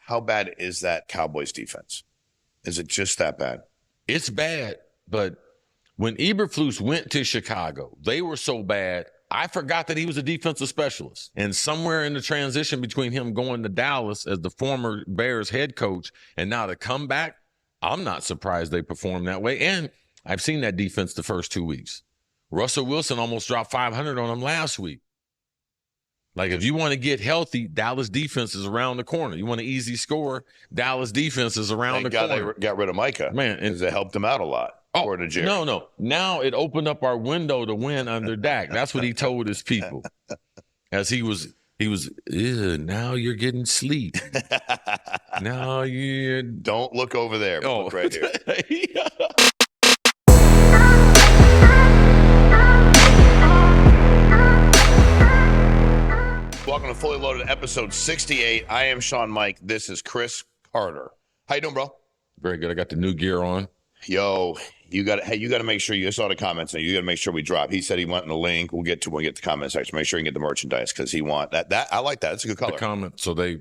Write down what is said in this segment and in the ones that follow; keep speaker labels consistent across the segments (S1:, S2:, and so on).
S1: how bad is that Cowboys defense? Is it just that bad?
S2: It's bad, but when Eberflus went to Chicago, they were so bad, I forgot that he was a defensive specialist. And somewhere in the transition between him going to Dallas as the former Bears head coach and now to come back, I'm not surprised they performed that way. And I've seen that defense the first 2 weeks. Russell Wilson almost dropped 500 on them last week. Like, if you want to get healthy, Dallas defense is around the corner. You want an easy score, Dallas defense is around the corner.
S1: They got rid of Micah.
S2: Man,
S1: because it helped him out a lot.
S2: No. Now it opened up our window to win under Dak. That's what he told his people. As he was, now you're getting sleep. Now you
S1: don't look over there. But look right here.
S2: Yeah.
S1: Welcome to Fully Loaded, episode 68. I am Sean Mike. This is Cris Carter. How you doing, bro?
S2: Very good. I got the new gear on.
S1: Yo, you got to make sure you saw the comments. You got to make sure we drop. He said he wanted the link. We'll get the comment section. Make sure you get the merchandise because he want that. I like that. It's a good color.
S2: The comment. So they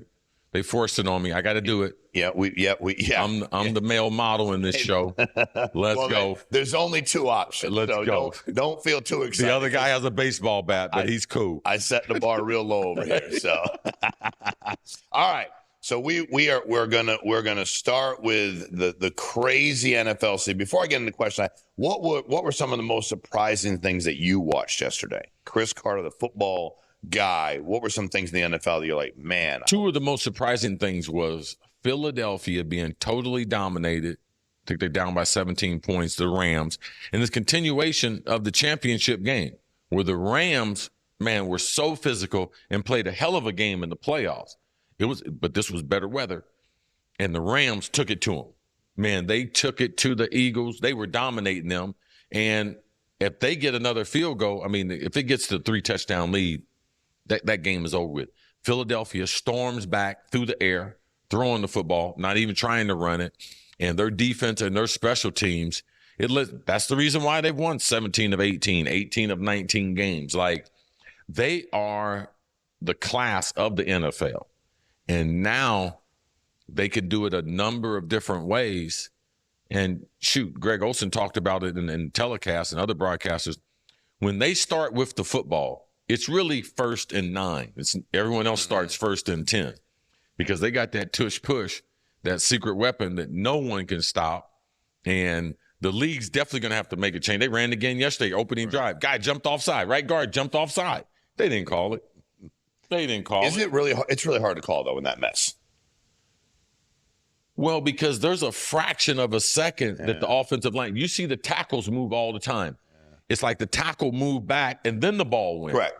S2: forced it on me. I got to do it.
S1: Yeah.
S2: I'm the male model in this show. Let's go.
S1: There's only two options.
S2: Let's go.
S1: Don't feel too excited.
S2: The other guy has a baseball bat, but he's cool.
S1: I set the bar real low over here. So, all right. So we're gonna start with the crazy NFL season. Before I get into the question, what were some of the most surprising things that you watched yesterday? Cris Carter, the football guy. What were some things in the NFL that you're like, man?
S2: Two of the most surprising things was Philadelphia being totally dominated. I think they're down by 17 points, the Rams, and this continuation of the championship game where the Rams, man, were so physical and played a hell of a game in the playoffs. But this was better weather, and the Rams took it to them. Man, they took it to the Eagles. They were dominating them, and if they get another field goal, I mean, if it gets to a 3-touchdown lead, that game is over with. Philadelphia storms back through the air, throwing the football, not even trying to run it, and their defense and their special teams, that's the reason why they've won 17 of 18, 18 of 19 games. Like, they are the class of the NFL. And now they could do it a number of different ways. And shoot, Greg Olsen talked about it in telecasts and other broadcasters. When they start with the football, it's really 1st and 9. Everyone else starts 1st and 10 because they got that tush push, that secret weapon that no one can stop. And the league's definitely going to have to make a change. They ran again yesterday, opening drive. Guy jumped offside. Right guard jumped offside. They didn't call it. They didn't call it.
S1: Isn't it really? It's really hard to call, though, in that mess.
S2: Well, because there's a fraction of a second that the offensive line, you see the tackles move all the time. Yeah. It's like the tackle moved back and then the ball went.
S1: Correct.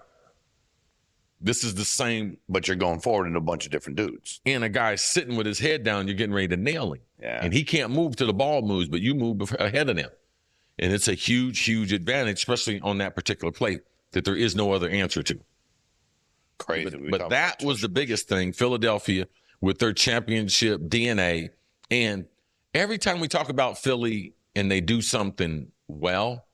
S2: This is the same.
S1: But you're going forward into a bunch of different dudes.
S2: And a guy sitting with his head down, you're getting ready to nail him.
S1: Yeah.
S2: And he can't move till the ball moves, but you move ahead of him. And it's a huge, huge advantage, especially on that particular play that there is no other answer to.
S1: Crazy.
S2: But that was the biggest thing, Philadelphia with their championship DNA. And every time we talk about Philly and they do something well,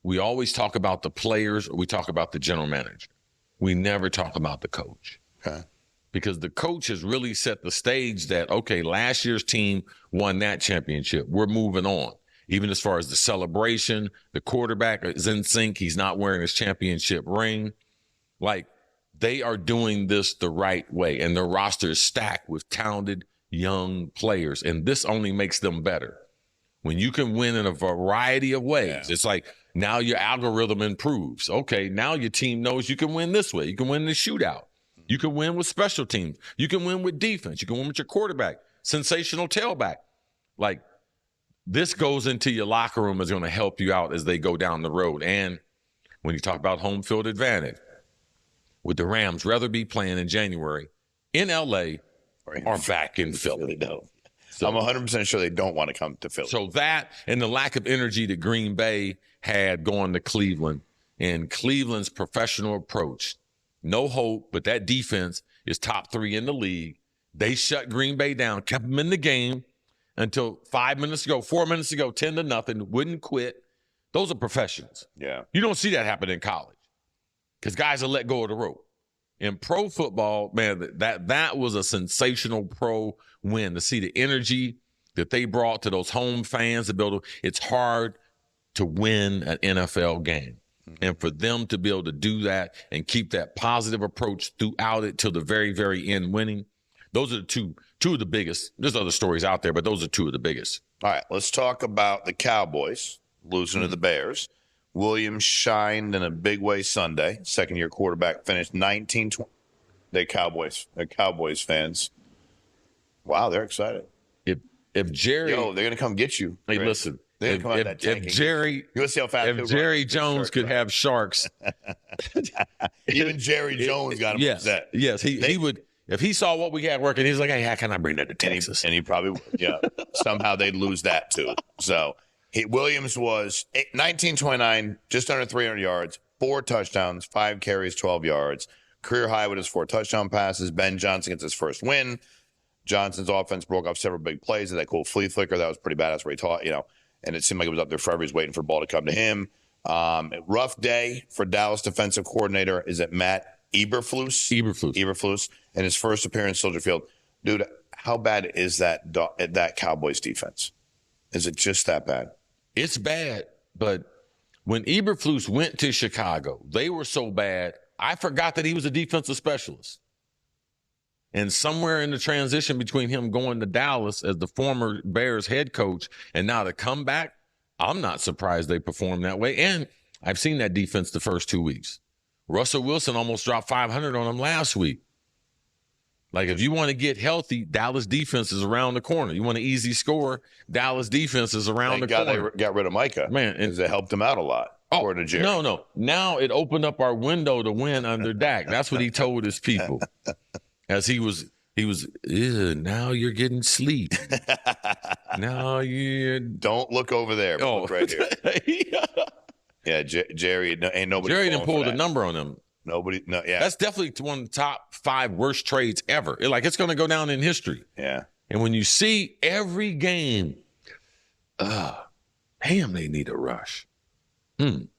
S2: we always talk about the players or we talk about the general manager. We never talk about the coach.
S1: Okay.
S2: Because the coach has really set the stage that, okay, last year's team won that championship. We're moving on. Even as far as the celebration, the quarterback is in sync. He's not wearing his championship ring. Like, they are doing this the right way, and their roster is stacked with talented young players, and this only makes them better. When you can win in a variety of ways, It's like now your algorithm improves. Okay, now your team knows you can win this way. You can win in the shootout. You can win with special teams. You can win with defense. You can win with your quarterback, sensational tailback. Like, this goes into your locker room is going to help you out as they go down the road. And when you talk about home field advantage, would the Rams rather be playing in January in L.A. or back in Philly?
S1: No. So, I'm 100% sure they don't want to come to Philly.
S2: So that and the lack of energy that Green Bay had going to Cleveland and Cleveland's professional approach, no hope, but that defense is top 3 in the league. They shut Green Bay down, kept them in the game until 4 minutes ago, 10-0, wouldn't quit. Those are professionals.
S1: Yeah.
S2: You don't see that happen in college. Because guys will let go of the rope. in pro football, man, that was a sensational pro win to see the energy that they brought to those home fans. It's hard to win an NFL game. And for them to be able to do that and keep that positive approach throughout it till the very, very end winning, those are the two of the biggest. There's other stories out there, but those are two of the biggest.
S1: All right, let's talk about the Cowboys losing to the Bears. Williams shined in a big way Sunday. Second-year quarterback finished 19-20. They're Cowboys fans. Wow, they're excited.
S2: If Jerry,
S1: they're gonna come get you.
S2: Hey,
S1: right?
S2: listen.
S1: If
S2: Jerry Jones could have sharks,
S1: even Jerry Jones got him upset.
S2: Yes, he would. If he saw what we had working, he's like, "Hey, how can I bring that to Texas?"
S1: And he probably, somehow they'd lose that too. So Williams was 19-29, just under 300 yards, 4 touchdowns, 5 carries, 12 yards, career high with his 4 touchdown passes. Ben Johnson gets his first win. Johnson's offense broke off several big plays. That cool flea flicker, that was pretty badass where he taught, and it seemed like it was up there forever. He's waiting for the ball to come to him. Rough day for Dallas defensive coordinator. Is it Matt Eberflus? Eberflus. And his first appearance, Soldier Field. Dude, how bad is that Cowboys defense? Is it just that bad?
S2: It's bad, but when Eberflus went to Chicago, they were so bad, I forgot that he was a defensive specialist. And somewhere in the transition between him going to Dallas as the former Bears head coach and now to come back, I'm not surprised they performed that way. And I've seen that defense the first 2 weeks. Russell Wilson almost dropped 500 on them last week. Like, if you want to get healthy, Dallas defense is around the corner. You want an easy score, Dallas defense is around the corner.
S1: They got rid of Micah.
S2: Man,
S1: it helped him out a lot. According to Jerry.
S2: No. Now it opened up our window to win under Dak. That's what he told his people. As he was, now you're getting sleep. Now you
S1: don't look over there. But look right here. Yeah, Jerry, ain't nobody.
S2: Jerry didn't pull the number on him.
S1: Nobody, no, yeah.
S2: That's definitely one of the top 5 worst trades ever. It's going to go down in history.
S1: Yeah.
S2: And when you see every game, damn, they need a rush. Damn,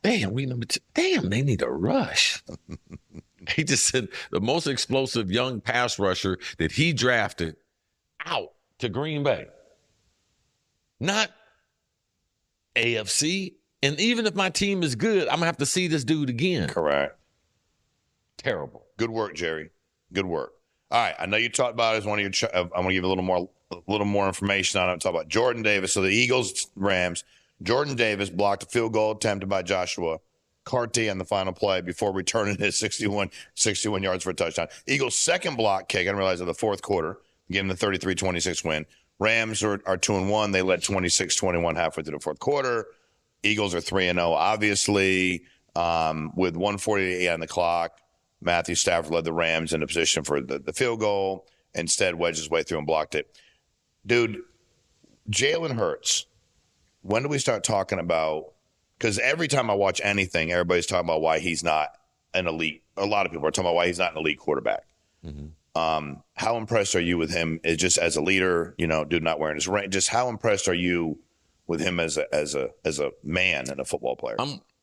S2: they need a rush. He just said the most explosive young pass rusher that he drafted out to Green Bay. Not AFC. And even if my team is good, I'm going to have to see this dude again.
S1: Correct.
S2: Terrible.
S1: Good work, Jerry. Good work. All right. I know you talked about it as one of your I'm going to give you a little more information on it. Talk about Jordan Davis. So the Eagles, Rams, Jordan Davis blocked a field goal attempted by Joshua Carty on the final play before returning his 61 yards for a touchdown. Eagles' second block kick, I didn't realize, in the fourth quarter, gave them the 33-26 win. Rams are 2-1. They led 26-21 halfway through the fourth quarter. Eagles are 3-0, obviously, with 1:48 on the clock. Matthew Stafford led the Rams into position for the field goal. Instead, wedged his way through and blocked it. Dude, Jalen Hurts, when do we start talking about – because every time I watch anything, everybody's talking about why he's not an elite – a lot of people are talking about why he's not an elite quarterback. Mm-hmm. How impressed are you with him just as a leader, dude not wearing his ring? Just how impressed are you with him as a man and a football player?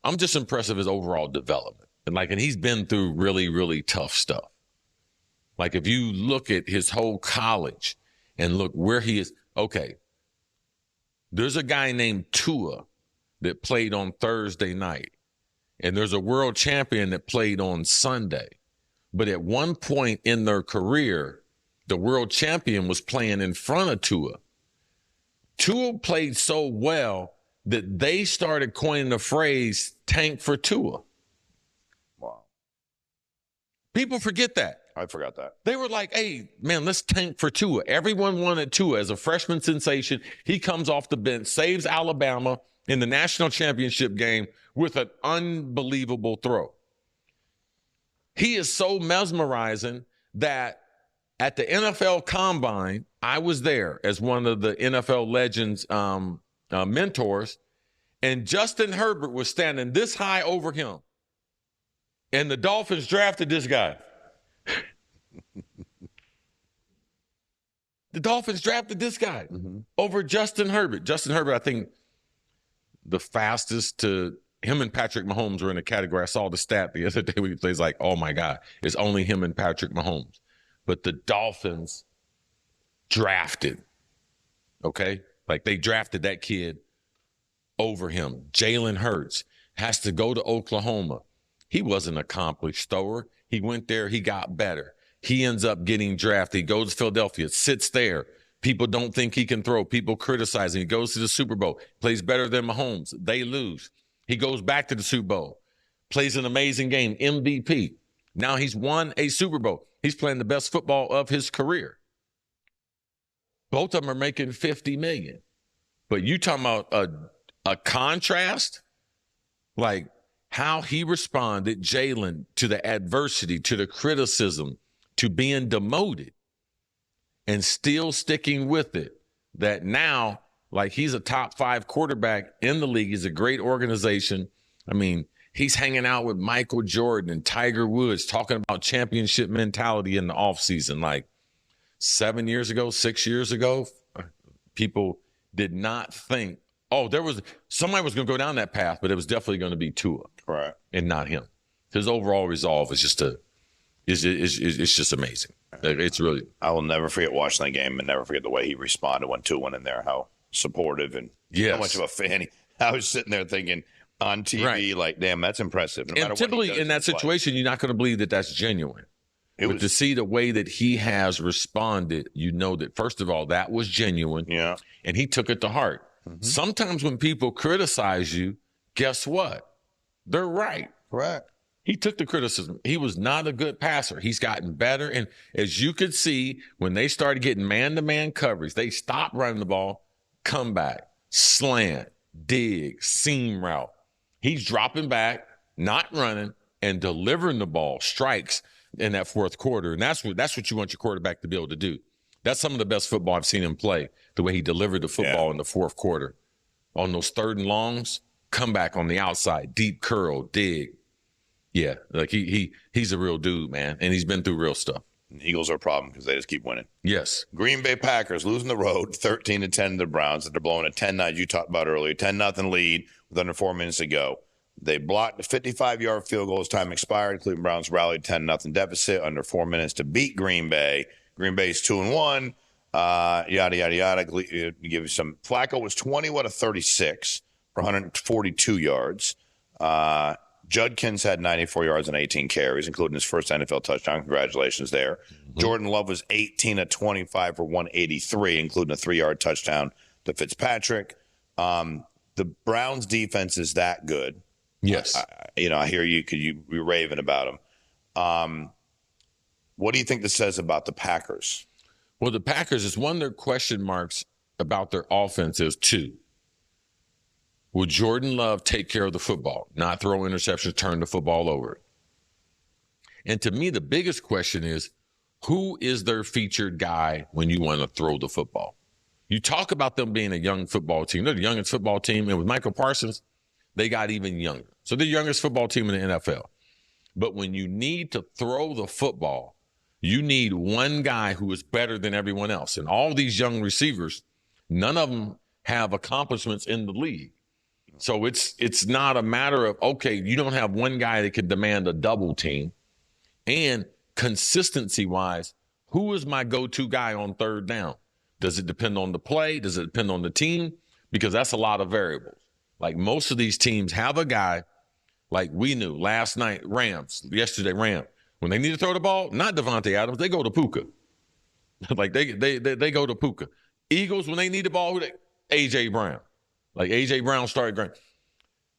S2: I'm just impressed with his overall development. And he's been through really, really tough stuff. If you look at his whole college and look where he is, okay, there's a guy named Tua that played on Thursday night, and there's a world champion that played on Sunday. But at one point in their career, the world champion was playing in front of Tua. Tua played so well that they started coining the phrase tank for Tua.
S1: Wow.
S2: People forget that.
S1: I forgot that.
S2: They were like, hey, man, let's tank for Tua. Everyone wanted Tua as a freshman sensation. He comes off the bench, saves Alabama in the national championship game with an unbelievable throw. He is so mesmerizing that at the NFL Combine, I was there as one of the NFL Legends mentors, and Justin Herbert was standing this high over him. And the Dolphins drafted this guy. The Dolphins drafted this guy over Justin Herbert. Justin Herbert, I think, the fastest to him and Patrick Mahomes were in a category. I saw the stat the other day. It's like, oh my God, it's only him and Patrick Mahomes. But the Dolphins drafted, okay? Like they drafted that kid over him. Jalen Hurts has to go to Oklahoma. He wasn't an accomplished thrower. He went there, he got better. He ends up getting drafted. He goes to Philadelphia, sits there. People don't think he can throw. People criticize him. He goes to the Super Bowl, plays better than Mahomes. They lose. He goes back to the Super Bowl, plays an amazing game, MVP. Now he's won a Super Bowl. He's playing the best football of his career. Both of them are making $50 million. But you talking about a contrast? Like how he responded, Jalen, to the adversity, to the criticism, to being demoted and still sticking with it, that now, like he's a top 5 quarterback in the league. He's a great organization. I mean, he's hanging out with Michael Jordan and Tiger Woods, talking about championship mentality in the offseason. Like 7 years ago, 6 years ago, people did not think, oh, somebody was going to go down that path, but it was definitely going to be Tua,
S1: right,
S2: and not him. His overall resolve is just it's just amazing. It's really.
S1: I will never forget watching that game and never forget the way he responded when Tua went in there. How supportive and how much of a fan. I was sitting there thinking on TV, like, damn, that's impressive. No
S2: and typically in that situation, you're not going to believe that that's genuine. But to see the way that he has responded, you know that, first of all, that was genuine.
S1: Yeah.
S2: And he took it to heart. Mm-hmm. Sometimes when people criticize you, guess what? They're right.
S1: Correct.
S2: He took the criticism. He was not a good passer. He's gotten better. And as you could see, when they started getting man-to-man coverage, they stopped running the ball, come back, slant, dig, seam route. He's dropping back, not running, and delivering the ball, strikes in that fourth quarter. And that's what you want your quarterback to be able to do. That's some of the best football I've seen him play, the way he delivered the football in the fourth quarter. On those third and longs, come back on the outside, deep curl, dig. Yeah, like he's a real dude, man, and he's been through real stuff.
S1: Eagles are a problem because they just keep winning.
S2: Yes.
S1: Green Bay Packers losing the road 13-10 to the Browns. They're blowing a 10-9 you talked about earlier, 10-0 lead with under 4 minutes to go. They blocked the 55-yard field goal as time expired. Cleveland Browns rallied 10-0 deficit under 4 minutes to beat Green Bay. Green Bay's 2-1. Yada, yada, yada. Give you some. Flacco was 21 of 36 for 142 yards. Judkins had 94 yards and 18 carries, including his first NFL touchdown. Congratulations there. Mm-hmm. Jordan Love was 18 of 25 for 183, including a 3-yard touchdown to Fitzpatrick. The Browns defense is that good.
S2: Yes.
S1: I hear you're raving about them. What do you think this says about the Packers?
S2: Well, the Packers, is one of their question marks about their offense is 2. Will Jordan Love take care of the football, not throw interceptions, turn the football over? And to me, the biggest question is, who is their featured guy when you want to throw the football? You talk about them being a young football team. They're the youngest football team. And with Michael Parsons, they got even younger. So they're the youngest football team in the NFL. But when you need to throw the football, you need one guy who is better than everyone else. And all these young receivers, none of them have accomplishments in the league. So it's not a matter of, okay, you don't have one guy that could demand a double team. And consistency-wise, who is my go-to guy on third down? Does it depend on the play? Does it depend on the team? Because that's a lot of variables. Like most of these teams have a guy, like we knew last night, yesterday Rams. When they need to throw the ball, not Devontae Adams, they go to Puka. Like they go to Puka. Eagles, when they need the ball, A.J. Brown. Like A.J. Brown started great.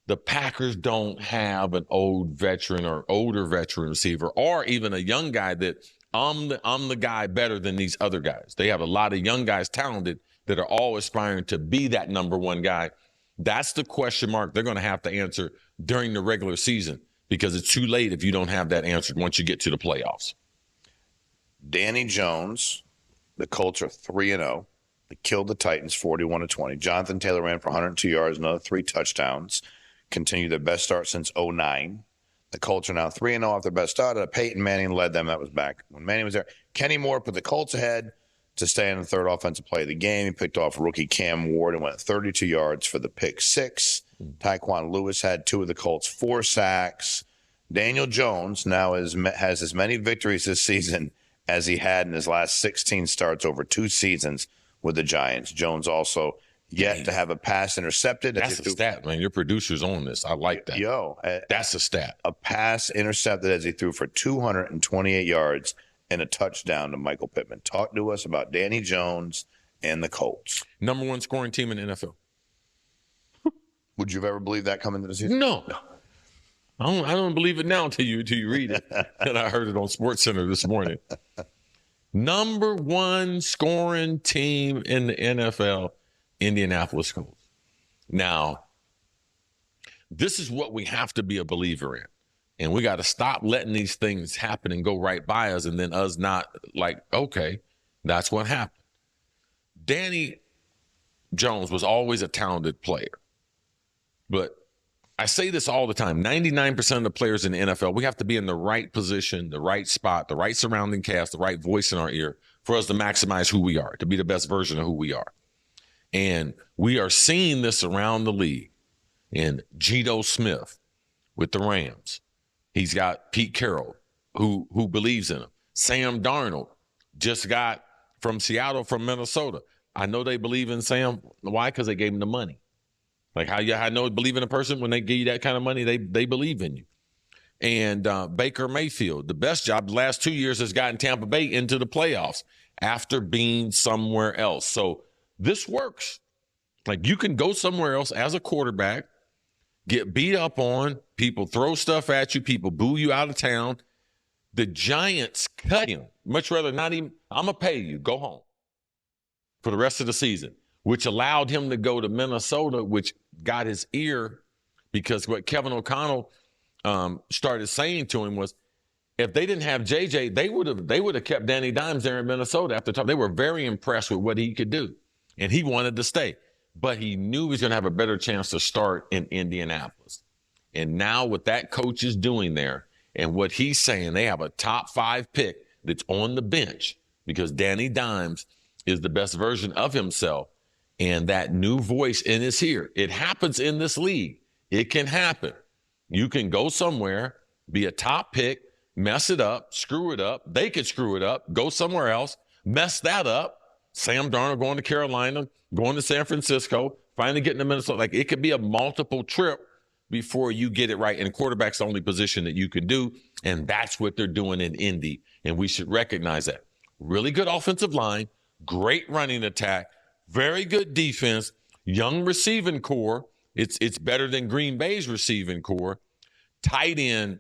S2: The Packers don't have an old veteran or older veteran receiver or even a young guy that I'm the guy better than these other guys. They have a lot of young guys talented that are all aspiring to be that number one guy. That's the question mark they're going to have to answer during the regular season because it's too late if you don't have that answered once you get to the playoffs.
S1: Danny Jones, the Colts are 3-0. They killed the Titans 41-20. Jonathan Taylor ran for 102 yards, another 3 touchdowns. Continued their best start since 2009. The Colts are now 3-0 off their best start. Peyton Manning led them. That was back when Manning was there. Kenny Moore put the Colts ahead to stay in the third offensive play of the game. He picked off rookie Cam Ward and went 32 yards for the pick 6. Tyquan Lewis had 2 of the Colts' 4 sacks. Daniel Jones now has as many victories this season as he had in his last 16 starts over 2 seasons with the Giants. Jones also yet to have a pass intercepted.
S2: That's a stat, man. Your producer's on this. I like that. That's a stat.
S1: A pass intercepted as he threw for 228 yards and a touchdown to Michael Pittman. Talk to us about Danny Jones and the Colts.
S2: Number 1 scoring team in the NFL.
S1: Would you have ever believed that coming into the season?
S2: No. I don't believe it now until you read it. And I heard it on SportsCenter this morning. Number 1 scoring team in the NFL, Indianapolis Colts. Now, this is what we have to be a believer in. And we got to stop letting these things happen and go right by us and then us not like, okay, that's what happened. Danny Jones was always a talented player. But I say this all the time, 99% of the players in the NFL, we have to be in the right position, the right spot, the right surrounding cast, the right voice in our ear for us to maximize who we are, to be the best version of who we are. And we are seeing this around the league. And Geno Smith with the Rams. He's got Pete Carroll, who believes in him. Sam Darnold just got from Seattle, from Minnesota. I know they believe in Sam. Why? Because they gave him the money. Like how I know believe in a person when they give you that kind of money, they believe in you. And Baker Mayfield, the best job the last 2 years has gotten Tampa Bay into the playoffs after being somewhere else. So this works. Like you can go somewhere else as a quarterback, get beat up on, people throw stuff at you, people boo you out of town. The Giants cut him. Much rather not even, I'm going to pay you, go home for the rest of the season, which allowed him to go to Minnesota, which got his ear because what Kevin O'Connell started saying to him was, if they didn't have JJ, they would have kept Danny Dimes there in Minnesota after the time. They were very impressed with what he could do, and he wanted to stay. But he knew he was going to have a better chance to start in Indianapolis. And now what that coach is doing there and what he's saying, they have a top 5 pick that's on the bench because Danny Dimes is the best version of himself. And that new voice in his ear. It happens in this league. It can happen. You can go somewhere, be a top pick, mess it up, screw it up. They could screw it up, go somewhere else, mess that up. Sam Darnold going to Carolina, going to San Francisco, finally getting to Minnesota. Like it could be a multiple trip before you get it right. And quarterback's the only position that you can do. And that's what they're doing in Indy. And we should recognize that. Really good offensive line, great running attack, very good defense, young receiving core. It's better than Green Bay's receiving core. Tight end,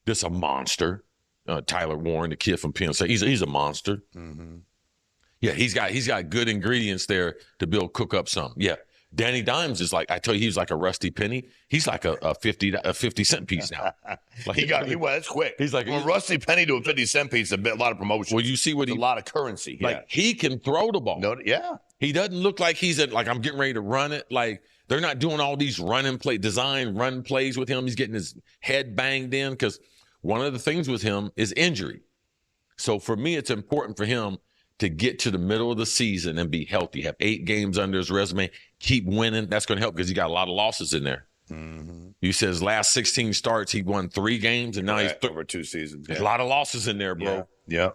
S2: this a monster. Tyler Warren, the kid from Penn State, he's a monster. Mm-hmm. Yeah, he's got good ingredients there to build, cook up something. Yeah, Danny Dimes is like, I tell you, he's like a Rusty Penny. He's like a 50-cent piece now. Like,
S1: that's quick.
S2: He's like
S1: Rusty Penny to a 50-cent piece, a lot of promotion.
S2: Well, you see what
S1: a lot of currency.
S2: Like he can throw the ball.
S1: No, yeah.
S2: He doesn't look like he's I'm getting ready to run it. Like they're not doing all these run plays with him. He's getting his head banged in because one of the things with him is injury. So for me, it's important for him to get to the middle of the season and be healthy, have 8 games under his resume, keep winning. That's going to help because he got a lot of losses in there. Mm-hmm. You said his last 16 starts, he won 3 games, and now he's
S1: over 2 seasons.
S2: There's a lot of losses in there, bro.
S1: Yeah.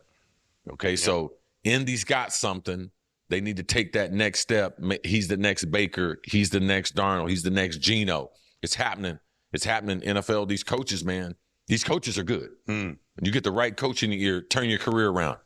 S2: Okay, so Indy's got something. They need to take that next step. He's the next Baker. He's the next Darnold. He's the next Geno. It's happening. It's happening in NFL. These coaches, man, these coaches are good. When you get the right coach in your ear, turn your career around.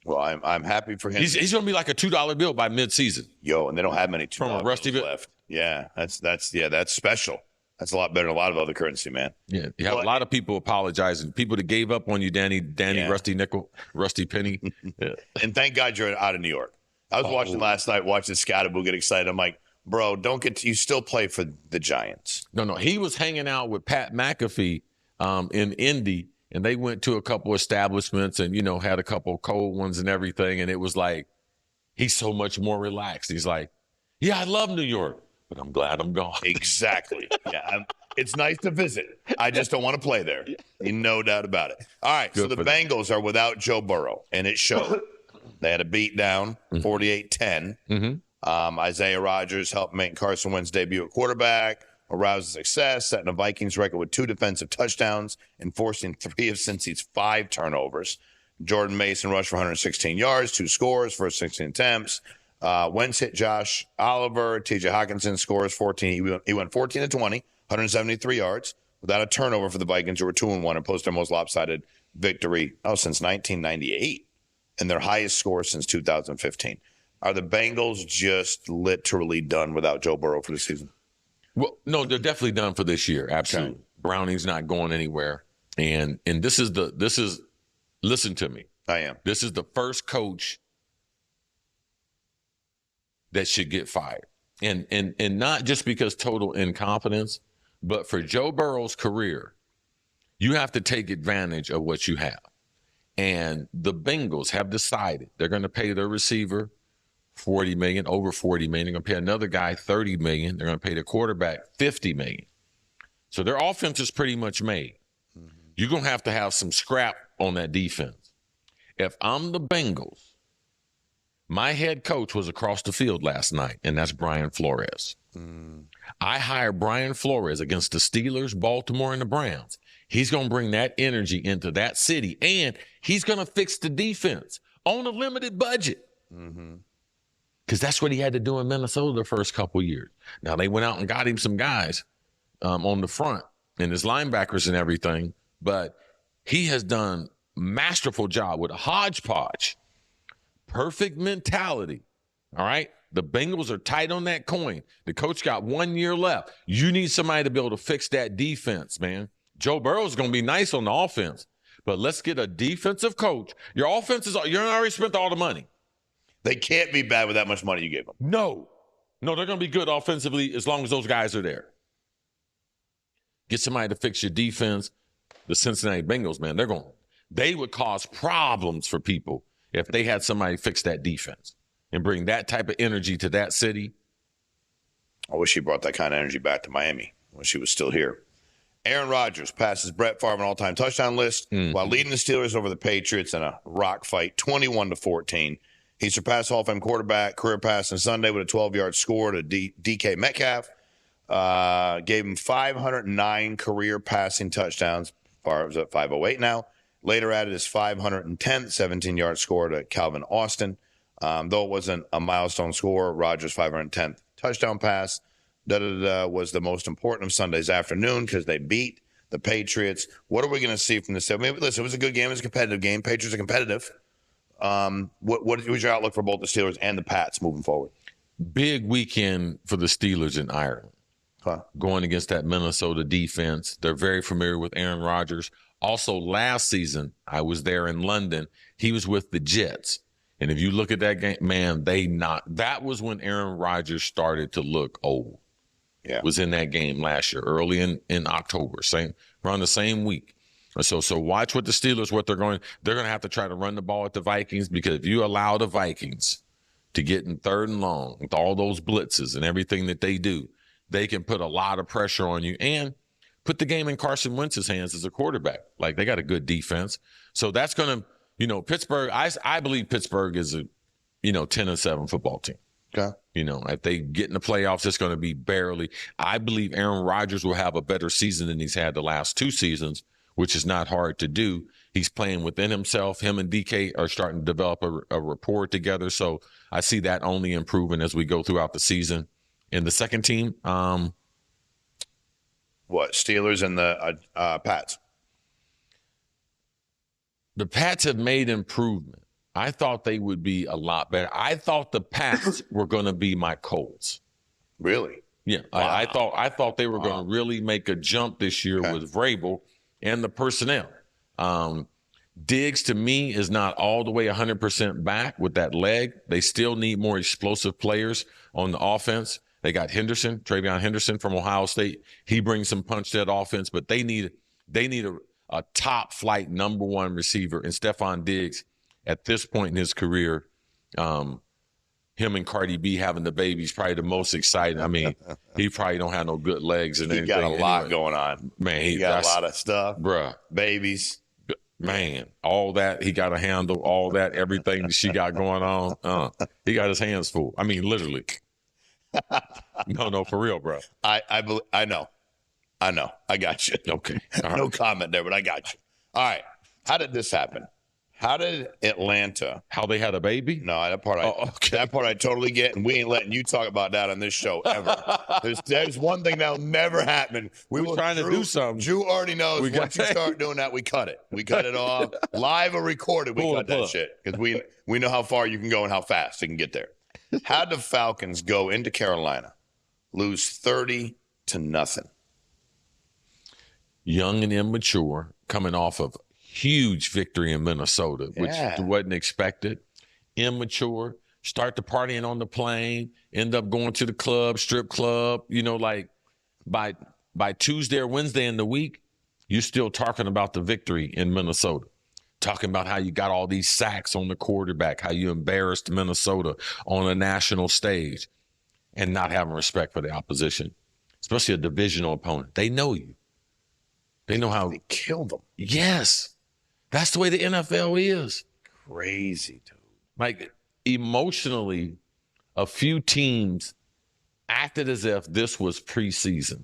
S1: Well, I'm happy for him.
S2: He's going to be like a $2 bill by midseason.
S1: And they don't have many $2
S2: bills
S1: left. Yeah, that's special. That's a lot better than a lot of other currency, man.
S2: Yeah, you have a lot of people apologizing. People that gave up on you, Danny, Rusty Nickel, Rusty Penny. Yeah.
S1: And thank God you're out of New York. I was watching last night, watching Scottaboo get excited. I'm like, bro, you still play for the Giants.
S2: No, he was hanging out with Pat McAfee in Indy, and they went to a couple establishments and, had a couple cold ones and everything. And it was like, he's so much more relaxed. He's like, yeah, I love New York, but I'm glad I'm gone.
S1: Exactly. Yeah, it's nice to visit. I just don't want to play there. No doubt about it. All right, so the Bengals are without Joe Burrow, and it showed. They had a beat down, 48-10. Mm-hmm. Isaiah Rodgers helped make Carson Wentz debut at quarterback, aroused success, setting a Vikings record with 2 defensive touchdowns and forcing 3 of Cincy's 5 turnovers. Jordan Mason rushed for 116 yards, 2 scores, first 16 attempts. Wentz hit Josh Oliver. TJ Hawkinson scores 14. He went 14 to 20, 173 yards without a turnover for the Vikings, who were 2-1 and posted their most lopsided victory since 1998 and their highest score since 2015. Are the Bengals just literally done without Joe Burrow for the season?
S2: Well, no, they're definitely done for this year. Absolutely. Okay. Browning's not going anywhere. And this is listen to me.
S1: I am.
S2: This is the first coach that should get fired. And not just because total incompetence, but for Joe Burrow's career, you have to take advantage of what you have. And the Bengals have decided they're going to pay their receiver $40 million, over $40 million. They're going to pay another guy $30 million. They're going to pay the quarterback $50 million. So their offense is pretty much made. Mm-hmm. You're going to have some scrap on that defense. If I'm the Bengals, my head coach was across the field last night, and that's Brian Flores. I hired Brian Flores against the Steelers, Baltimore, and the Browns. He's going to bring that energy into that city, and he's going to fix the defense on a limited budget. Because that's what he had to do in Minnesota the first couple of years. Now, they went out and got him some guys on the front and his linebackers and everything, but he has done a masterful job with a hodgepodge. Perfect mentality, all right? The Bengals are tight on that coin. The coach got 1 year left. You need somebody to be able to fix that defense, man. Joe Burrow's going to be nice on the offense, but let's get a defensive coach. Your offense you're already spent all the money.
S1: They can't be bad with that much money you gave them.
S2: No, they're going to be good offensively as long as those guys are there. Get somebody to fix your defense. The Cincinnati Bengals, man, they would cause problems for people if they had somebody fix that defense and bring that type of energy to that city.
S1: I wish he brought that kind of energy back to Miami when she was still here. Aaron Rodgers passes Brett Favre on all-time touchdown list while leading the Steelers over the Patriots in a rock fight, 21-14. He surpassed Hall of Fame quarterback career pass on Sunday with a 12-yard score to DK Metcalf. Gave him 509 career passing touchdowns. Favre's at 508 now. Later added his 510th 17-yard score to Calvin Austin. Though it wasn't a milestone score, Rodgers' 510th touchdown pass was the most important of Sunday's afternoon because they beat the Patriots. What are we going to see from this? I mean, listen, it was a good game. It was a competitive game. Patriots are competitive. What was your outlook for both the Steelers and the Pats moving forward?
S2: Big weekend for the Steelers in Ireland. Going against that Minnesota defense. They're very familiar with Aaron Rodgers. Also, last season, I was there in London. He was with the Jets. And if you look at that game, man, that was when Aaron Rodgers started to look old. Yeah. Was in that game last year, early in October, around the same week. So watch what the Steelers, they're going to have to try to run the ball at the Vikings, because if you allow the Vikings to get in third and long with all those blitzes and everything that they do, they can put a lot of pressure on you and put the game in Carson Wentz's hands as a quarterback. Like, they got a good defense. So that's going to, Pittsburgh, I believe Pittsburgh is a, 10-7 football team.
S1: Okay.
S2: If they get in the playoffs, it's going to be barely. I believe Aaron Rodgers will have a better season than he's had the last 2 seasons, which is not hard to do. He's playing within himself. Him and DK are starting to develop a rapport together. So I see that only improving as we go throughout the season. And the second team,
S1: Steelers and the Pats?
S2: The Pats have made improvement. I thought they would be a lot better. I thought the Pats were going to be my Colts.
S1: Really?
S2: Yeah. Wow. I thought they were going to really make a jump this year with Vrabel and the personnel. Diggs, to me, is not all the way 100% back with that leg. They still need more explosive players on the offense. They got Travion Henderson from Ohio State. He brings some punch to that offense, but they need a top flight number 1 receiver. And Stephon Diggs, at this point in his career, him and Cardi B having the baby is probably the most exciting. I mean, he probably don't have no good legs and anything.
S1: He got a lot going on.
S2: Man,
S1: he got a lot of stuff.
S2: Bruh.
S1: Babies.
S2: Man, all that he got to handle, all that, everything that she got going on. He got his hands full. I mean, literally. No, for real, bro.
S1: I know. I got you.
S2: Okay.
S1: No comment there, but I got you. All right. How did this happen? How did Atlanta?
S2: How they had a baby?
S1: No, that part I totally get, and we ain't letting you talk about that on this show ever. There's one thing that'll never happen.
S2: We're trying to do something.
S1: Drew already knows once you start doing that, we cut it. We cut it off. Live or recorded, we cut that shit. Because we know how far you can go and how fast you can get there. How'd the Falcons go into Carolina, lose 30-0?
S2: Young and immature, coming off of huge victory in Minnesota, which wasn't expected. Immature, start the partying on the plane, end up going to the club, strip club. Like by Tuesday or Wednesday in the week, you're still talking about the victory in Minnesota, talking about how you got all these sacks on the quarterback, how you embarrassed Minnesota on a national stage, and not having respect for the opposition, especially a divisional opponent. They know you. They know how
S1: they killed them.
S2: Yes. That's the way the NFL is.
S1: Crazy, dude.
S2: Like, emotionally, a few teams acted as if this was preseason.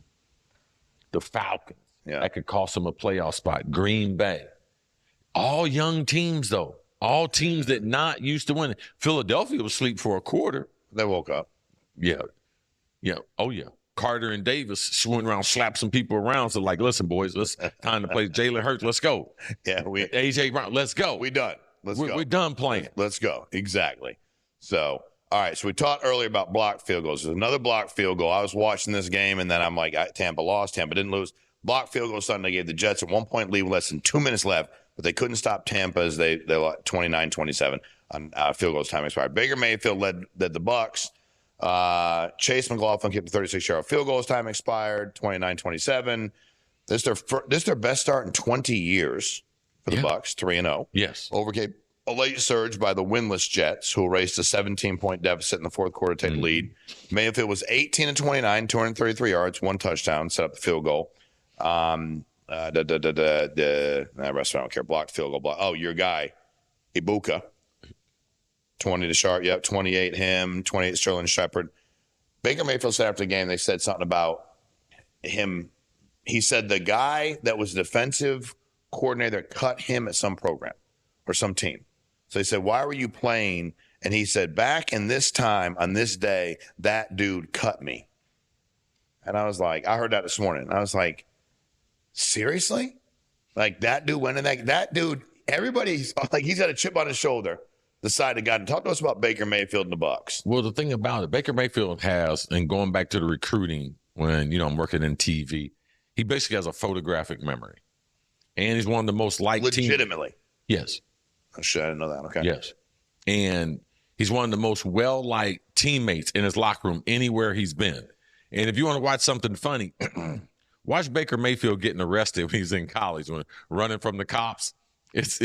S2: The Falcons. Yeah. That could cost them a playoff spot. Green Bay. All young teams, though. All teams that not used to winning. Philadelphia was asleep for a quarter.
S1: They woke up.
S2: Yeah. Oh, yeah. Carter and Davis swing around, slap some people around. So, like, listen, boys, time to play Jalen Hurts. Let's go.
S1: Yeah,
S2: AJ Brown, let's go.
S1: We done.
S2: We're done playing.
S1: Let's go. Exactly. So, all right. So we talked earlier about blocked field goals. There's another blocked field goal. I was watching this game, and then I'm like, Tampa lost. Tampa didn't lose. Blocked field goal Sunday gave the Jets a 1-point lead with less than 2 minutes left, but they couldn't stop Tampa as they lost 29-27 on field goals time expired. Baker Mayfield led the Bucs. Chase McLaughlin kicked the 36-yard field goal as time expired, 29-27. This is their best start in 20 years for the Bucs, 3-0.
S2: Yes.
S1: Overcame a late surge by the winless Jets, who raced a 17-point deficit in the fourth quarter to take the lead. Mayfield was 18-29, 233 yards, 1 touchdown, set up the field goal. The rest I don't care. Blocked field goal. Oh, your guy, Ibuka. 20 to Sharp, 28 him, 28 Sterling Shepard. Baker Mayfield said after the game, they said something about him. He said the guy that was defensive coordinator cut him at some program or some team. So they said, why were you playing? And he said, back in this time, on this day, that dude cut me. And I was like, I heard that this morning. I was like, seriously? Like, that dude went in that dude, everybody's like, he's got a chip on his shoulder. The side of God. Talk to us about Baker Mayfield and the Bucs.
S2: Well, the thing about it, Baker Mayfield has, and going back to the recruiting, when I'm working in TV, he basically has a photographic memory, and he's one of the most liked.
S1: Legitimately,
S2: yes.
S1: Oh, shit, I didn't know that. Okay.
S2: Yes, and he's one of the most well-liked teammates in his locker room anywhere he's been. And if you want to watch something funny, watch Baker Mayfield getting arrested when he's in college, when running from the cops. It's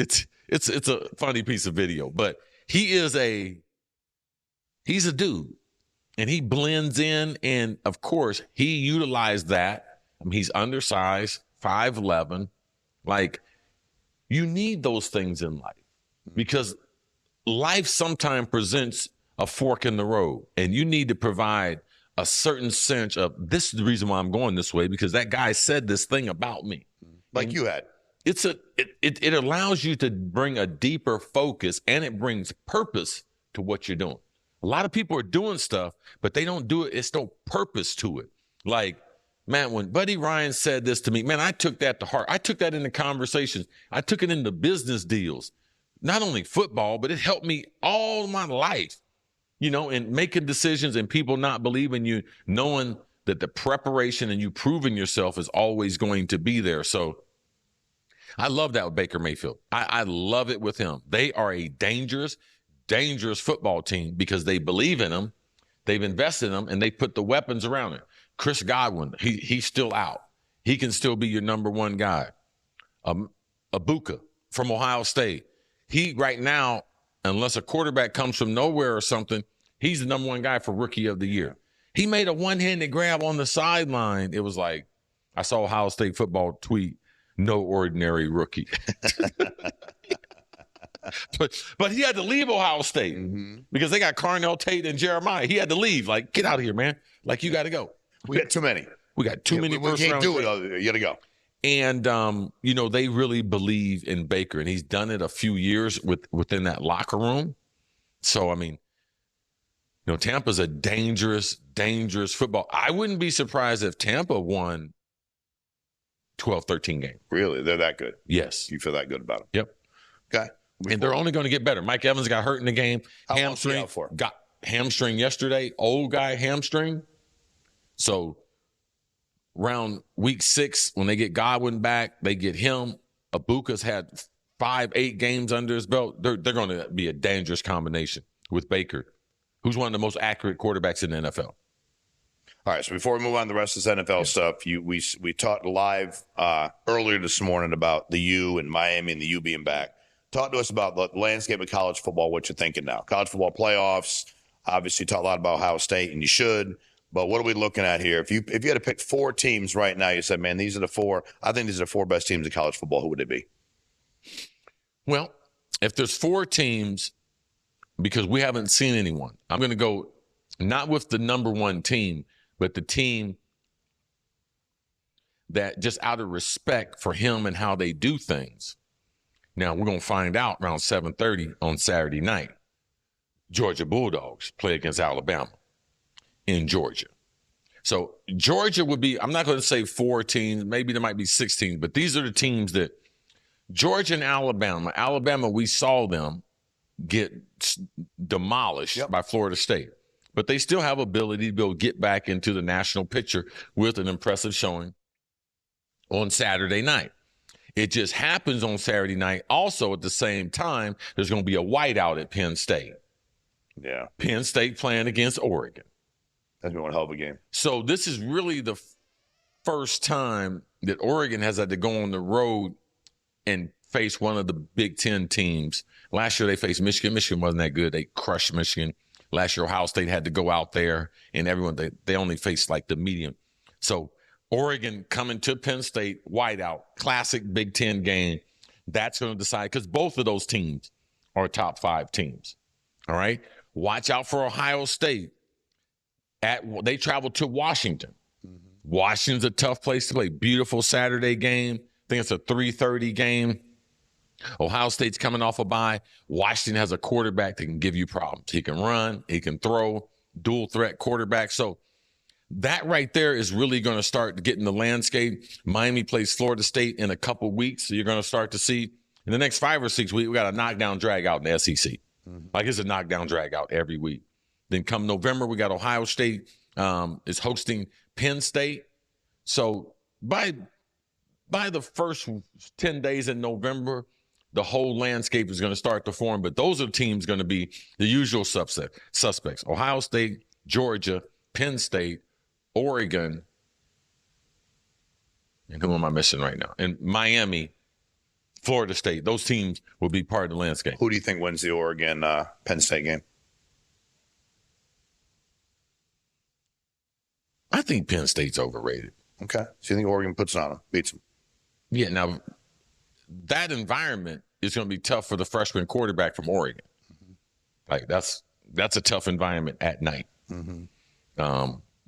S2: a funny piece of video, but he's a dude, and he blends in, and of course he utilized that. I mean, he's undersized, 5'11". Like, you need those things in life because life sometimes presents a fork in the road, and you need to provide a certain sense of, this is the reason why I'm going this way, because that guy said this thing about me.
S1: Like you had.
S2: It allows you to bring a deeper focus, and it brings purpose to what you're doing. A lot of people are doing stuff, but they don't do it. It's no purpose to it. Like, man, when Buddy Ryan said this to me, man, I took that to heart. I took that into conversations. I took it into business deals, not only football, but it helped me all my life, in making decisions and people not believing you, knowing that the preparation and you proving yourself is always going to be there. So I love that with Baker Mayfield. I love it with him. They are a dangerous football team because they believe in him, they've invested in him, and they put the weapons around it. Chris Godwin, he's still out. He can still be your number one guy. Ibuka from Ohio State. He right now, unless a quarterback comes from nowhere or something, he's the number one guy for Rookie of the Year. He made a one-handed grab on the sideline. It was like, I saw Ohio State football tweet, no ordinary rookie. But he had to leave Ohio State because they got Carnell Tate and Jeremiah. He had to leave. Like, get out of here, man. Like, you got to go.
S1: We got too many.
S2: We got too many
S1: we can't do it. You got to go.
S2: And, they really believe in Baker, and he's done it a few years within that locker room. So, I mean, Tampa's a dangerous, dangerous football. I wouldn't be surprised if Tampa won 12, 13 games.
S1: Really? They're that good?
S2: Yes.
S1: You feel that good about them?
S2: Yep.
S1: Okay.
S2: And they're only going to get better. Mike Evans got hurt in the game.
S1: Hamstring.
S2: Got hamstring yesterday. Old guy hamstring. So round week 6, when they get Godwin back, they get him. Abuka's had 5-8 games under his belt. They're going to be a dangerous combination with Baker, who's one of the most accurate quarterbacks in the NFL.
S1: All right, so before we move on to the rest of this NFL stuff, we talked live earlier this morning about the U and Miami and the U being back. Talk to us about the landscape of college football, what you're thinking now. College football playoffs, obviously talk a lot about Ohio State, and you should. But what are we looking at here? If you had to pick 4 teams right now, you said, man, these are the 4. I think these are the 4 best teams in college football. Who would they be?
S2: Well, if there's 4 teams, because we haven't seen anyone, I'm going to go not with the number 1 team, but the team that just out of respect for him and how they do things. Now, we're going to find out around 7:30 on Saturday night. Georgia Bulldogs play against Alabama in Georgia. So Georgia would be, I'm not going to say 4 teams, maybe there might be 6 teams, but these are the teams that Georgia and Alabama. Alabama, we saw them get demolished by Florida State. But they still have ability to be able to get back into the national picture with an impressive showing on Saturday night. It just happens on Saturday night. Also, at the same time, there's going to be a whiteout at Penn State.
S1: Yeah.
S2: Penn State playing against Oregon.
S1: That's been one hell of a game.
S2: So this is really the first time that Oregon has had to go on the road and face one of the Big Ten teams. Last year they faced Michigan. Michigan wasn't that good. They crushed Michigan. Last year Ohio State had to go out there, and everyone, they only faced like the medium. So Oregon coming to Penn State, whiteout, classic Big Ten game. That's going to decide, because both of those teams are top 5 teams. All right? Watch out for Ohio State. They travel to Washington. Washington's a tough place to play. Beautiful Saturday game. I think it's a 3:30 game. Ohio State's coming off a bye. Washington has a quarterback that can give you problems. He can run, he can throw, dual threat quarterback. So that right there is really going to start getting the landscape. Miami plays Florida State in a couple weeks. So you're going to start to see in the next 5 or 6 weeks, we got a knockdown drag out in the SEC. Like it's a knockdown drag out every week. Then come November, we got Ohio State is hosting Penn State. So by the first 10 days in November, the whole landscape is going to start to form. But those are teams going to be the usual suspects. Ohio State, Georgia, Penn State, Oregon, and who am I missing right now? And Miami, Florida State. Those teams will be part of the landscape.
S1: Who do you think wins the Oregon Penn State game?
S2: I think Penn State's overrated.
S1: Okay. So you think Oregon puts it on them, beats them?
S2: Yeah, now that environment is going to be tough for the freshman quarterback from Oregon. Like that's a tough environment at night.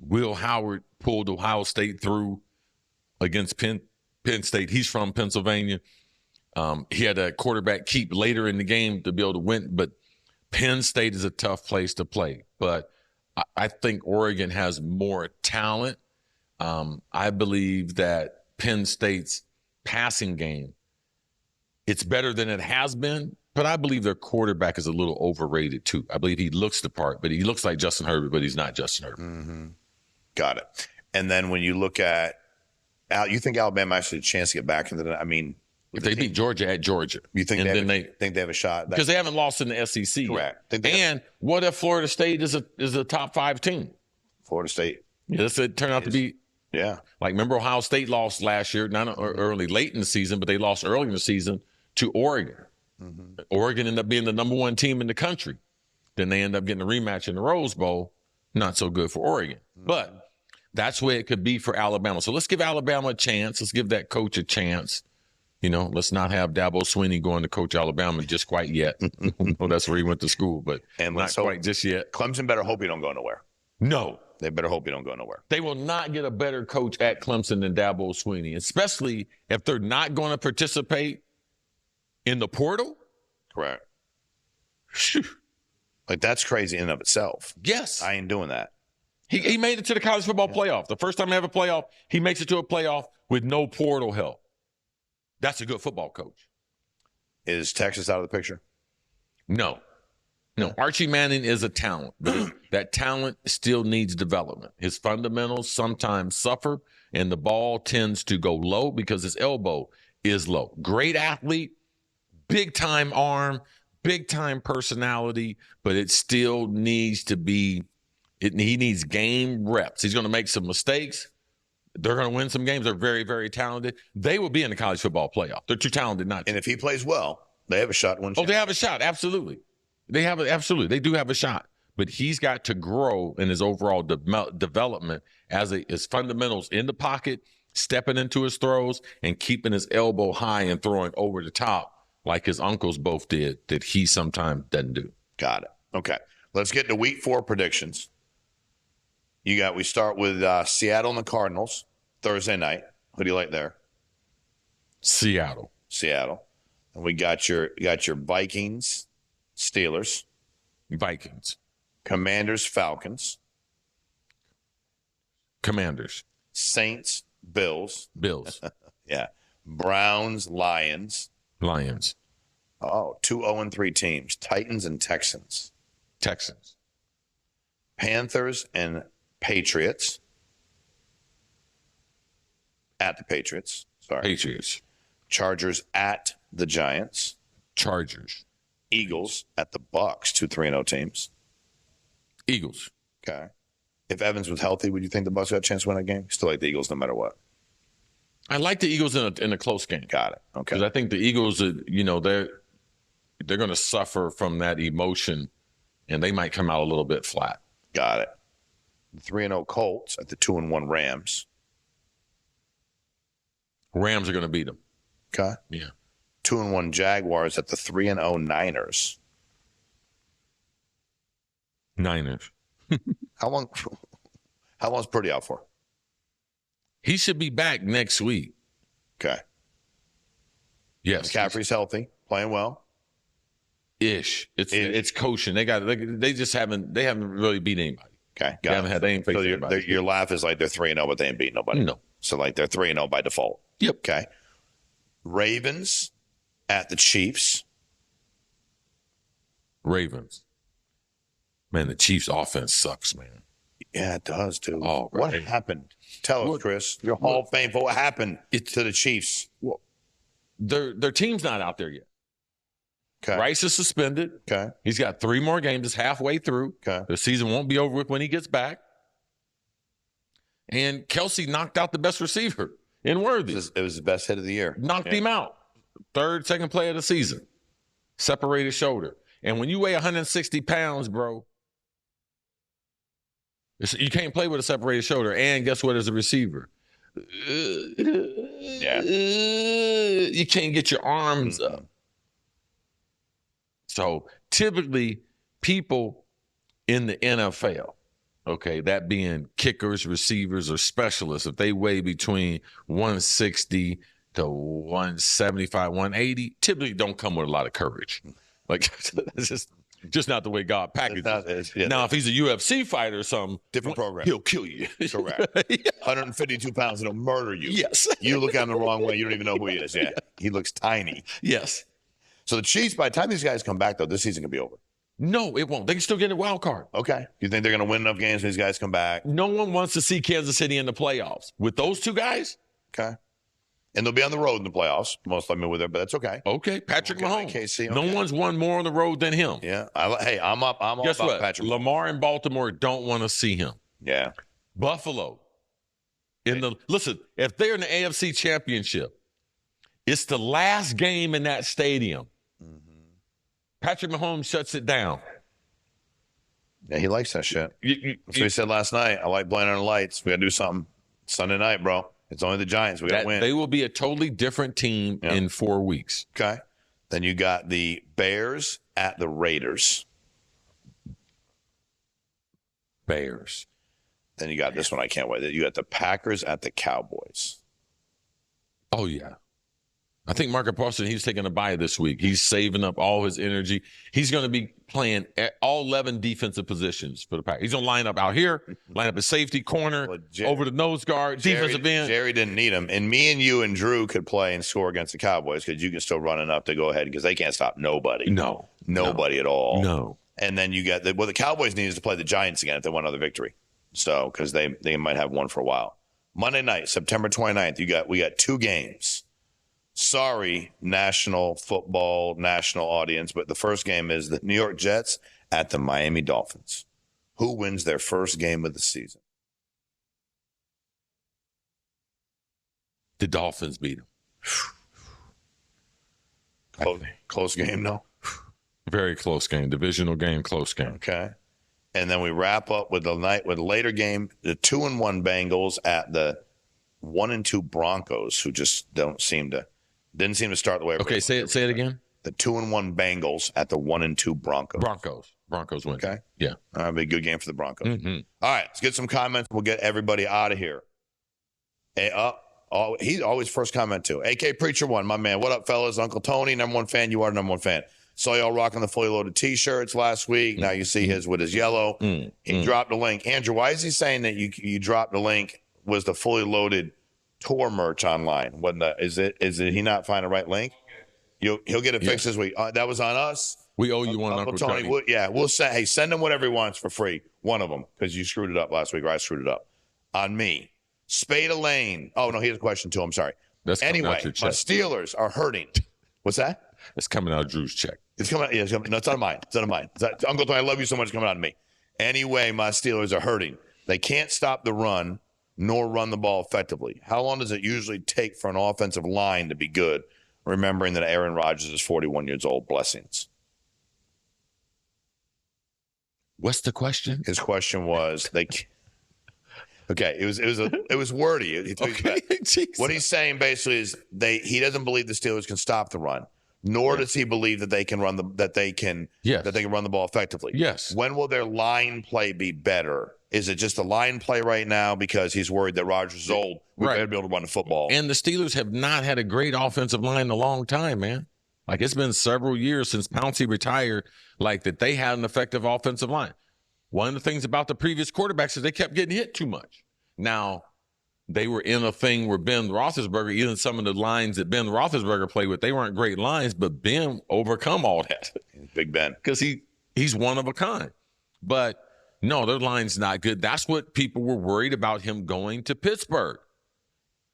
S2: Will Howard pulled Ohio State through against Penn State. He's from Pennsylvania. He had a quarterback keep later in the game to be able to win, but Penn State is a tough place to play. But I think Oregon has more talent. I believe that Penn State's passing game, it's better than it has been, but I believe their quarterback is a little overrated too. I believe he looks the part, but he looks like Justin Herbert, but he's not Justin Herbert.
S1: Got it. And then when you look at you think Alabama actually has a chance to get back into the, I mean,
S2: if they beat Georgia at Georgia,
S1: you think they have a shot?
S2: Because they haven't lost in the SEC.
S1: Correct.
S2: And what if Florida State is a top 5 team?
S1: Florida State.
S2: Yes, it turned out to be.
S1: Yeah.
S2: Like, remember Ohio State lost last year, not late in the season, but they lost early in the season to Oregon. Oregon ended up being the number 1 team in the country. Then they end up getting a rematch in the Rose Bowl. Not so good for Oregon. But that's where it could be for Alabama. So let's give Alabama a chance. Let's give that coach a chance let's not have Dabo Swinney going to coach Alabama just quite yet. Well, that's where he went to school, but not quite just yet.
S1: Clemson better hope you don't go nowhere.
S2: No.
S1: They better hope you don't go nowhere.
S2: They will not get a better coach at Clemson than Dabo Swinney, especially if they're not going to participate in the portal.
S1: Correct. Like, that's crazy in and of itself.
S2: Yes.
S1: I ain't doing that.
S2: He made it to the college football playoff. The first time he have a playoff, he makes it to a playoff with no portal help. That's a good football coach.
S1: Is Texas out of the picture?
S2: No. Archie Manning is a talent, but that talent still needs development. His fundamentals sometimes suffer, and the ball tends to go low because his elbow is low. Great athlete, big-time arm, big-time personality, but it still needs to be he needs game reps. He's going to make some mistakes. They're going to win some games. They're very, very talented. They will be in the college football playoff. They're too talented not to.
S1: And if he plays well, they have a shot to win.
S2: Oh, they have a shot. Absolutely. They do have a shot. But he's got to grow in his overall development as his fundamentals in the pocket, stepping into his throws, and keeping his elbow high and throwing over the top like his uncles both did that he sometimes doesn't do.
S1: Got it. Okay. Let's get to week 4 predictions. We start with Seattle and the Cardinals Thursday night. Who do you like there?
S2: Seattle.
S1: And we got your Vikings, Steelers.
S2: Vikings.
S1: Commanders, Falcons.
S2: Commanders.
S1: Saints, Bills. Yeah. Browns, Lions. Oh, 2-0-3 teams. Titans and Texans. Panthers and Patriots. At the Patriots. Sorry.
S2: Patriots.
S1: Chargers at the Giants.
S2: Chargers.
S1: Eagles at the Bucs, 2 3-0 teams.
S2: Eagles.
S1: Okay. If Evans was healthy, would you think the Bucs got a chance to win that game? Still like the Eagles no matter what.
S2: I like the Eagles in a close game.
S1: Got it. Okay.
S2: Because I think the Eagles, they're going to suffer from that emotion, and they might come out a little bit flat.
S1: Got it. The 3-0 Colts at the 2-1 Rams.
S2: Rams are going to beat them.
S1: Okay.
S2: Yeah.
S1: 2-1 Jaguars at the 3-0 Niners. How long's Purdy out for?
S2: He should be back next week.
S1: Okay.
S2: Yes.
S1: McCaffrey's healthy, playing well.
S2: It's coaching. They haven't really beat anybody.
S1: Okay.
S2: They ain't faced anybody.
S1: Your laugh is like they're 3-0, but they ain't beat nobody.
S2: No.
S1: So like they're 3-0 by default.
S2: Yep.
S1: Okay. Ravens at the Chiefs.
S2: Ravens. Man, the Chiefs' offense sucks, man.
S1: Yeah, it does, dude.
S2: Oh,
S1: what happened? Tell us, Chris. Your Hall of Fame. What happened to the Chiefs?
S2: Well, their team's not out there yet.
S1: Okay.
S2: Rice is suspended.
S1: Okay.
S2: He's got 3 more games. It's halfway through.
S1: Okay.
S2: The season won't be over with when he gets back. And Kelsey knocked out the best receiver in Worthy.
S1: It was the best hit of the year.
S2: Knocked him out. Second play of the season. Separated shoulder. And when you weigh 160 pounds, bro, you can't play with a separated shoulder. And guess what, as a receiver?
S1: Yeah.
S2: You can't get your arms up. So typically people in the NFL, okay, that being kickers, receivers, or specialists, if they weigh between 160 to 175, 180, typically don't come with a lot of courage. Like, it's just not the way God packages. Now, if he's a UFC fighter or something,
S1: different program,
S2: he'll kill you.
S1: Correct. 152 pounds and he'll murder you.
S2: Yes.
S1: You look at him the wrong way, you don't even know who he is. Yeah. He looks tiny.
S2: Yes.
S1: So the Chiefs, by the time these guys come back, though, this season can be over.
S2: No, it won't. They can still get a wild card.
S1: Okay. You think they're going to win enough games when these guys come back?
S2: No one wants to see Kansas City in the playoffs. With those two guys?
S1: Okay. And they'll be on the road in the playoffs, most likely with them, but that's okay.
S2: Okay. Patrick Mahomes.
S1: KC, okay.
S2: No one's won more on the road than him.
S1: Yeah. I'm all
S2: Guess
S1: about
S2: what?
S1: Patrick Mahomes.
S2: Lamar and Baltimore don't want to see him.
S1: Yeah.
S2: Buffalo. Listen, if they're in the AFC Championship, it's the last game in that stadium. Mm-hmm. Patrick Mahomes shuts it down.
S1: Yeah, he likes that shit. That's what he said last night. I like playing under the lights. We got to do something Sunday night, bro. It's only the Giants. We got to win.
S2: They will be a totally different team in 4 weeks.
S1: Okay. Then you got the Bears at the Raiders.
S2: Bears.
S1: Then you got this one. I can't wait. You got the Packers at the Cowboys.
S2: Oh, yeah. I think Marcus Paulson, he's taking a bye this week. He's saving up all his energy. He's going to be playing at all 11 defensive positions for the Packers. He's going to line up out here, line up at safety, corner, over the nose guard, defensive end.
S1: Jerry didn't need him. And me and you and Drew could play and score against the Cowboys because you can still run enough to go ahead because they can't stop nobody. Nobody at all.
S2: No.
S1: And then you got the Cowboys need is to play the Giants again if they want another victory. So because they might have one for a while. Monday night, September 29th, we got 2 games. Sorry, national football, national audience, but the first game is the New York Jets at the Miami Dolphins. Who wins their first game of the season?
S2: The Dolphins beat them.
S1: Close game, no?
S2: Very close game. Divisional game, close game.
S1: Okay. And then we wrap up with the later game, the 2-1 Bengals at the 1-2 Broncos, who just didn't seem to start the way.
S2: Okay, say it again.
S1: The 2-1 Bengals at the 1-2 Broncos.
S2: Broncos win.
S1: Okay.
S2: Yeah.
S1: That'll be a good game for the Broncos.
S2: Mm-hmm.
S1: All right, let's get some comments. We'll get everybody out of here. He's always first comment too. AK Preacher 1, my man. What up, fellas? Uncle Tony, number 1 fan. You are the number 1 fan. Saw y'all rocking the fully loaded T-shirts last week. Now you see his with his yellow. He dropped the link. Andrew, why is he saying that you dropped the link was the fully loaded tour merch online? Is it he not find the right link? He'll get it fixed this week. That was on us.
S2: We owe you one, Uncle Tony.
S1: We'll say, hey, send him whatever he wants for free. One of them, because you screwed it up last week, or I screwed it up. On me. Spada Lane. Oh, no, he has a question too. I'm sorry. Anyway, my Steelers are hurting. What's that?
S2: It's coming out of Drew's check.
S1: It's coming out. Yeah, no, it's out of mine. It's out of mine. Uncle Tony, I love you so much. It's coming out of me. Anyway, my Steelers are hurting. They can't stop the run nor run the ball effectively. How long does it usually take for an offensive line to be good, remembering that Aaron Rodgers is 41 years old? Blessings.
S2: What's the question?
S1: His question was okay, it was wordy.
S2: Okay,
S1: what he's saying basically is he doesn't believe the Steelers can stop the run, nor does he believe that they can run the ball effectively.
S2: Yes.
S1: When will their line play be better? Is it just a line play right now because he's worried that Rodgers is old? We better be able to run the football.
S2: And the Steelers have not had a great offensive line in a long time, man. Like, it's been several years since Pouncey retired, like, that they had an effective offensive line. One of the things about the previous quarterbacks is they kept getting hit too much. Now, they were in a thing where Ben Roethlisberger, even some of the lines that Ben Roethlisberger played with, they weren't great lines, but Ben overcome all that.
S1: Big Ben.
S2: Because he's one of a kind. But, no, their line's not good. That's what people were worried about him going to Pittsburgh.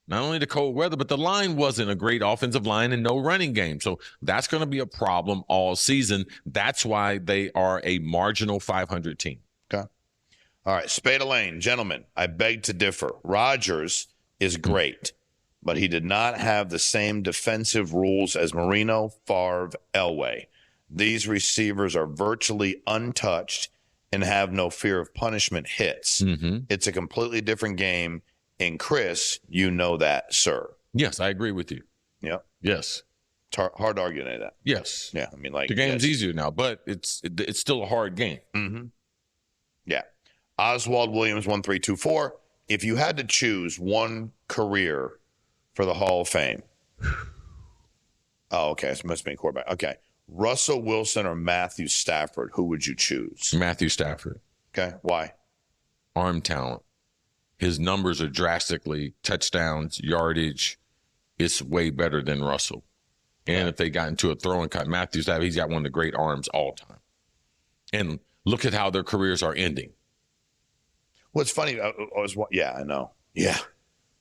S2: Not only the cold weather, but the line wasn't a great offensive line and no running game. So that's going to be a problem all season. That's why they are a marginal 500 team.
S1: Okay. All right. Spada Lane, gentlemen, I beg to differ. Rodgers is great, but he did not have the same defensive rules as Marino, Favre, Elway. These receivers are virtually untouched and have no fear of punishment hits. Mm-hmm. It's a completely different game. And Chris, you know that, sir.
S2: Yes, I agree with you.
S1: Yeah.
S2: Yes.
S1: It's hard to argue that.
S2: Yes.
S1: Yeah. I mean, like,
S2: the game's easier now, but it's still a hard game.
S1: Mm-hmm. Yeah. Oswald Williams 1324. If you had to choose one career for the Hall of Fame. Oh, okay. So it must be a quarterback. Okay. Russell Wilson or Matthew Stafford, who would you choose?
S2: Matthew Stafford.
S1: Okay. Why?
S2: Arm talent. His numbers are drastically, touchdowns, yardage, it's way better than Russell. And if they got into a throwing cut, Matthew Stafford, he's got one of the great arms all time. And look at how their careers are ending.
S1: What's funny, I know. Yeah.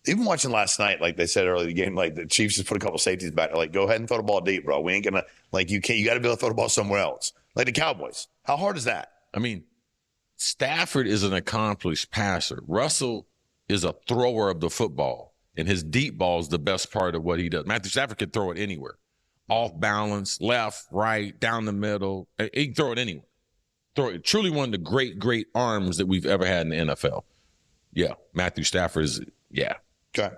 S1: Even watching last night, like they said earlier in the game, like the Chiefs just put a couple safeties back. Like, go ahead and throw the ball deep, bro. We ain't going to, like, you got to be able to throw the ball somewhere else. Like the Cowboys. How hard is that?
S2: I mean, Stafford is an accomplished passer. Russell is a thrower of the football, and his deep ball is the best part of what he does. Matthew Stafford can throw it anywhere. Off balance, left, right, down the middle. He can throw it anywhere. Truly one of the great, great arms that we've ever had in the NFL. Yeah, Matthew Stafford is, yeah.
S1: Okay.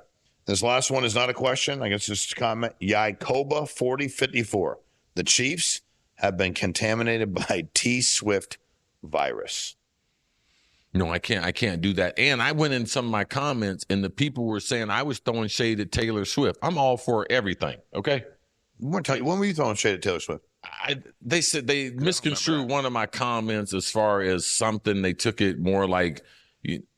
S1: This last one is not a question. I guess just a comment. Yaikoba 4054. The Chiefs have been contaminated by T-Swift virus.
S2: No, I can't do that. And I went in some of my comments, and the people were saying I was throwing shade at Taylor Swift. I'm all for everything, okay?
S1: When were you throwing shade at Taylor Swift?
S2: They said they misconstrued one of my comments as far as something. They took it more like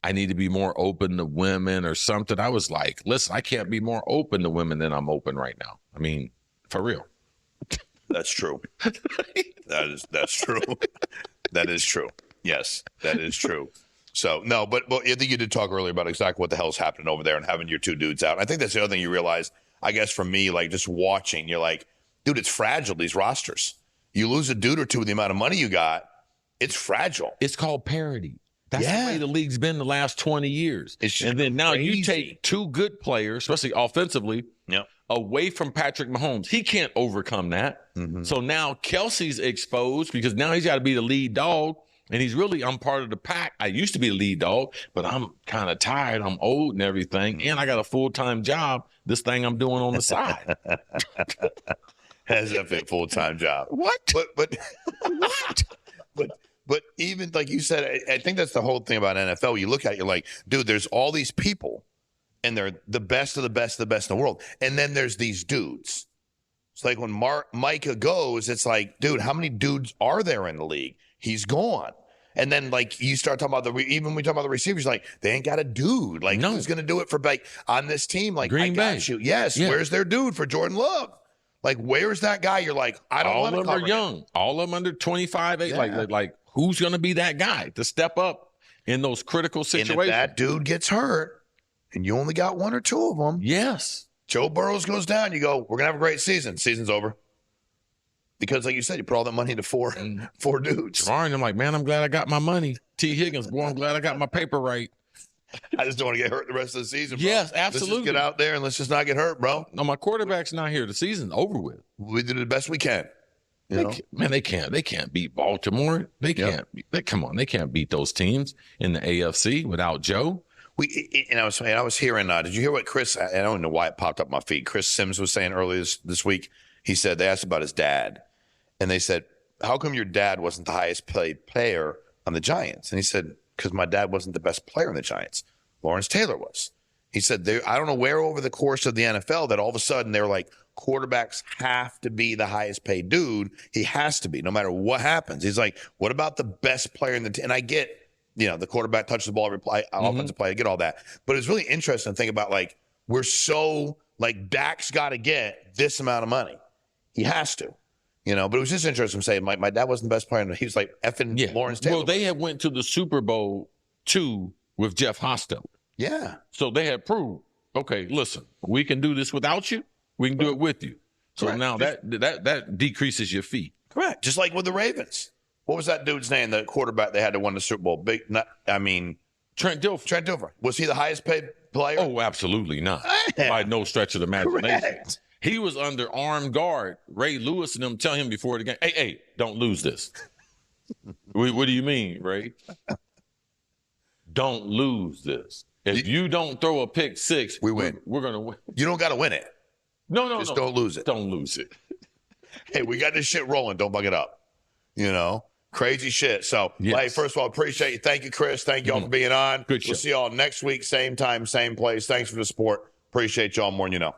S2: I need to be more open to women or something. I was like, listen, I can't be more open to women than I'm open right now. I mean, for real.
S1: That's true. That's true. That is true. Yes, that is true. So, no, but I think you did talk earlier about exactly what the hell's happening over there and having your two dudes out. And I think that's the other thing you realize, I guess, for me, like just watching, you're like, dude, it's fragile, these rosters. You lose a dude or two with the amount of money you got, it's fragile.
S2: It's called parity. That's the way the league's been the last 20 years. And then now you take two good players, especially offensively, away from Patrick Mahomes. He can't overcome that. Mm-hmm. So now Kelsey's exposed because now he's got to be the lead dog. And I'm part of the pack. I used to be a lead dog, but I'm kind of tired. I'm old and everything. And I got a full-time job, this thing I'm doing on the side.
S1: Has a full-time job.
S2: What?
S1: But what? But even like you said, I think that's the whole thing about NFL. You look at it, you're like, dude, there's all these people, and they're the best of the best of the best in the world. And then there's these dudes. It's like when Micah goes, it's like, dude, how many dudes are there in the league? He's gone. And then, like, you start talking about even when we talk about the receivers, like, they ain't got a dude. Like, who's going to do it for, like, on this team? Like,
S2: Green Bay.
S1: Got you. Yes. Yeah. Where's their dude for Jordan Love? Like, where's that guy? You're like, I don't want to cover him. All of them are young.
S2: All of them under 25. Yeah. Like, who's going to be that guy to step up in those critical situations?
S1: And if that dude gets hurt, and you only got one or two of them.
S2: Yes.
S1: Joe Burrows goes down. You go, we're going to have a great season. Season's over. Because, like you said, you put all that money into four dudes.
S2: Tomorrow, I'm like, man, I'm glad I got my money. T. Higgins, boy, I'm glad I got my paper right.
S1: I just don't want to get hurt the rest of the season, bro.
S2: Yes, absolutely.
S1: Let's just get out there and let's just not get hurt, bro.
S2: No, my quarterback's not here. The season's over with.
S1: We did the best we can.
S2: They can't beat Baltimore. They can't. Come on, they can't beat those teams in the AFC without Joe.
S1: I was hearing. Did you hear what Chris? I don't know why it popped up my feed. Chris Sims was saying earlier this week. He said they asked about his dad. And they said, how come your dad wasn't the highest paid player on the Giants? And he said, because my dad wasn't the best player on the Giants. Lawrence Taylor was. He said, I don't know where over the course of the NFL that all of a sudden they're like, quarterbacks have to be the highest paid dude. He has to be, no matter what happens. He's like, what about the best player in the team? And I get, the quarterback touches the ball every play, offensive play. I get all that. But it's really interesting to think about, like, we're so, like, Dak's got to get this amount of money. He has to. But it was just interesting saying my dad wasn't the best player. He was like effing Lawrence Taylor.
S2: Well, they had went to the Super Bowl II with Jeff Hostetler.
S1: Yeah.
S2: So they had proved, okay, listen, we can do this without you. We can do it with you. So Correct. Now that decreases your fee.
S1: Correct. Just like with the Ravens. What was that dude's name? The quarterback they had to win the Super Bowl.
S2: Trent Dilfer.
S1: Trent Dilfer. Was he the highest paid player?
S2: Oh, absolutely not. By no stretch of the imagination. Correct. He was under armed guard. Ray Lewis and them tell him before the game, hey, don't lose this. What do you mean, Ray? Don't lose this. If you don't throw a pick six,
S1: we win.
S2: We're going to win.
S1: You don't got to win it.
S2: No.
S1: Just don't lose it.
S2: Don't lose it.
S1: Hey, we got this shit rolling. Don't bug it up. Crazy shit. So, Hey, first of all, appreciate you. Thank you, Chris. Thank you all for being on.
S2: Good show.
S1: We'll see you all next week. Same time, same place. Thanks for the support. Appreciate y'all more than you know.